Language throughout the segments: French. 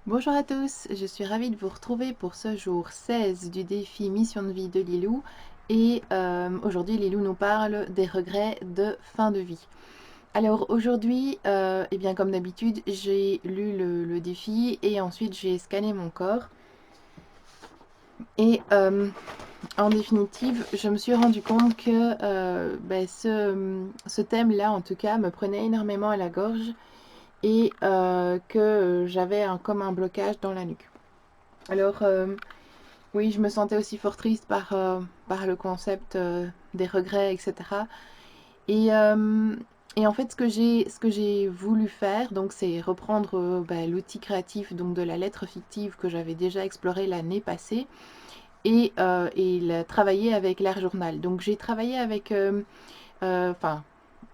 Bonjour à tous, je suis ravie de vous retrouver pour ce jour 16 du défi Mission de vie de Lilou. Et aujourd'hui, Lilou nous parle des regrets de fin de vie. Alors aujourd'hui, eh bien comme d'habitude, j'ai lu le défi et ensuite j'ai scanné mon corps. Et en définitive, je me suis rendu compte que ce thème-là, en tout cas, me prenait énormément à la gorge et que j'avais comme un blocage dans la nuque. Alors, oui, je me sentais aussi fort triste par le concept des regrets, etc. Et, euh, et en fait, ce que j'ai voulu faire, donc, c'est reprendre l'outil créatif donc, de la lettre fictive que j'avais déjà exploré l'année passée et travailler avec l'art journal. Donc, j'ai travaillé avec, enfin,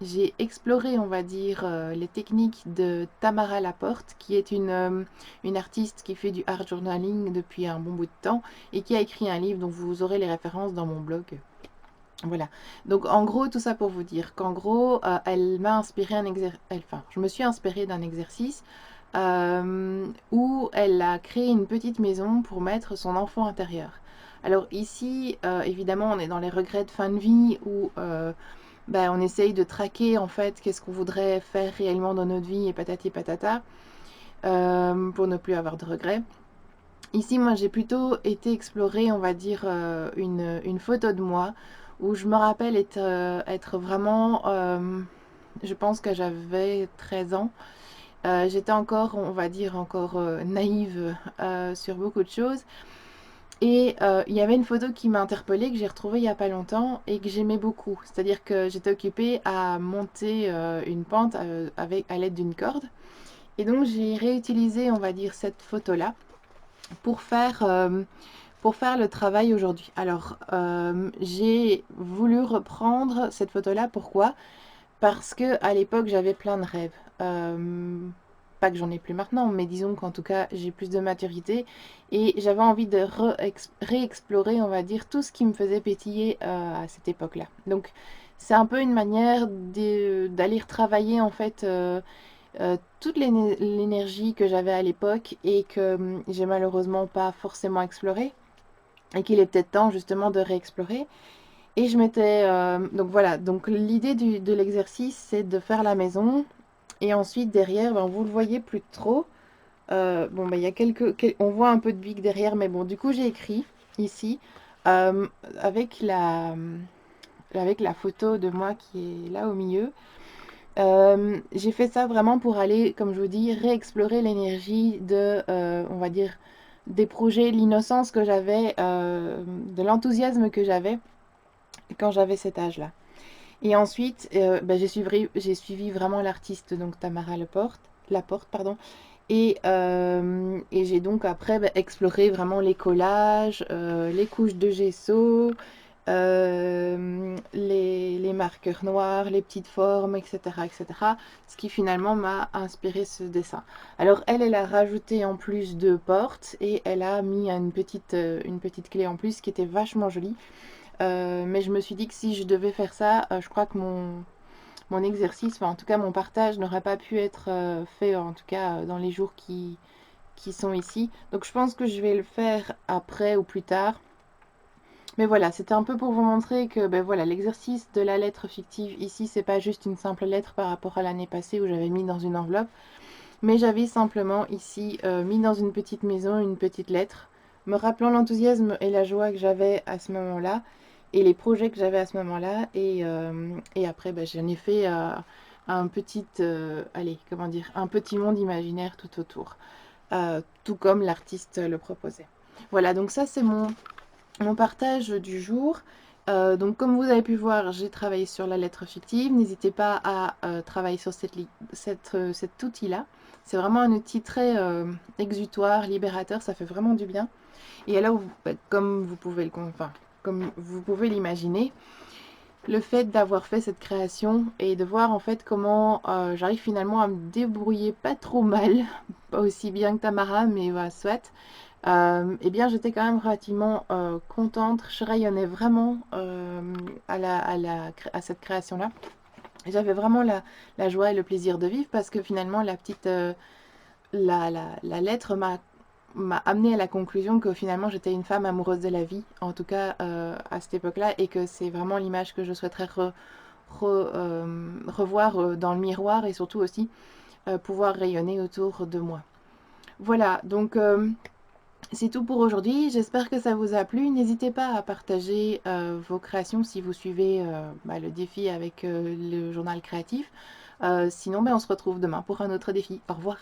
j'ai exploré, on va dire, les techniques de Tamara Laporte, qui est une artiste qui fait du art journaling depuis un bon bout de temps et qui a écrit un livre dont vous aurez les références dans mon blog. Voilà. Donc en gros, tout ça pour vous dire qu'en gros, elle m'a inspiré enfin, je me suis inspirée d'un exercice où elle a créé une petite maison pour mettre son enfant intérieur. Alors ici, évidemment, on est dans les regrets de fin de vie où on essaye de traquer en fait qu'est-ce qu'on voudrait faire réellement dans notre vie et patati patata pour ne plus avoir de regrets. Ici, moi, j'ai plutôt été explorer, on va dire, une photo de moi où je me rappelle être vraiment, je pense que j'avais 13 ans. J'étais encore, on va dire, encore naïve sur beaucoup de choses. Et il y avait une photo qui m'a interpellée, que j'ai retrouvée il n'y a pas longtemps et que j'aimais beaucoup. C'est-à-dire que j'étais occupée à monter une pente à l'aide d'une corde. Et donc j'ai réutilisé, on va dire, cette photo-là pour faire, euh, pour faire le travail aujourd'hui. Alors j'ai voulu reprendre cette photo-là. Pourquoi? Parce que à l'époque j'avais plein de rêves. Pas que j'en ai plus maintenant, mais disons qu'en tout cas j'ai plus de maturité et j'avais envie de réexplorer, on va dire, tout ce qui me faisait pétiller à cette époque-là. Donc c'est un peu une manière d'aller retravailler en fait toute l'énergie que j'avais à l'époque et que j'ai malheureusement pas forcément exploré et qu'il est peut-être temps justement de réexplorer. Et je m'étais donc voilà, donc l'idée de l'exercice c'est de faire la maison et ensuite derrière, ben, vous le voyez plus trop. Bon, ben, il y a on voit un peu de bic derrière, mais bon, du coup, j'ai écrit ici euh, avec avec la photo de moi qui est là au milieu. J'ai fait ça vraiment pour aller, comme je vous dis, réexplorer l'énergie on va dire, des projets, l'innocence que j'avais, de l'enthousiasme que j'avais quand j'avais cet âge-là. Et ensuite, j'ai suivi vraiment l'artiste, donc Tamara Laporte, pardon. Et j'ai donc après exploré vraiment les collages, les couches de gesso, les marqueurs noirs, les petites formes, etc., etc. Ce qui finalement m'a inspiré ce dessin. Alors elle a rajouté en plus deux portes et elle a mis une petite clé en plus qui était vachement jolie. Mais je me suis dit que si je devais faire ça, je crois que mon exercice, enfin en tout cas mon partage n'aurait pas pu être fait en tout cas dans les jours qui sont ici. Donc je pense que je vais le faire après ou plus tard. Mais voilà, c'était un peu pour vous montrer que ben voilà, l'exercice de la lettre fictive ici, c'est pas juste une simple lettre par rapport à l'année passée où j'avais mis dans une enveloppe, mais j'avais simplement ici mis dans une petite maison une petite lettre, me rappelant l'enthousiasme et la joie que j'avais à ce moment-là et les projets que j'avais à ce moment-là. Et après, ben, j'en ai fait un petit, allez, comment dire, un petit monde imaginaire tout autour, tout comme l'artiste le proposait. Voilà, donc ça c'est mon partage du jour. Donc comme vous avez pu voir, j'ai travaillé sur la lettre fictive. N'hésitez pas à travailler sur cet outil-là. C'est vraiment un outil très exutoire, libérateur, ça fait vraiment du bien. Et alors, comme vous pouvez comme vous pouvez l'imaginer, le fait d'avoir fait cette création et de voir en fait comment j'arrive finalement à me débrouiller pas trop mal, pas aussi bien que Tamara, mais voilà, soit. Eh bien, j'étais quand même relativement contente. Je rayonnais vraiment à cette création-là. J'avais vraiment la joie et le plaisir de vivre parce que finalement, la lettre m'a amené à la conclusion que finalement j'étais une femme amoureuse de la vie, en tout cas à cette époque-là, et que c'est vraiment l'image que je souhaiterais revoir dans le miroir et surtout aussi pouvoir rayonner autour de moi. Voilà, donc c'est tout pour aujourd'hui. J'espère que ça vous a plu. N'hésitez pas à partager vos créations si vous suivez le défi avec le journal créatif. Sinon, on se retrouve demain pour un autre défi. Au revoir.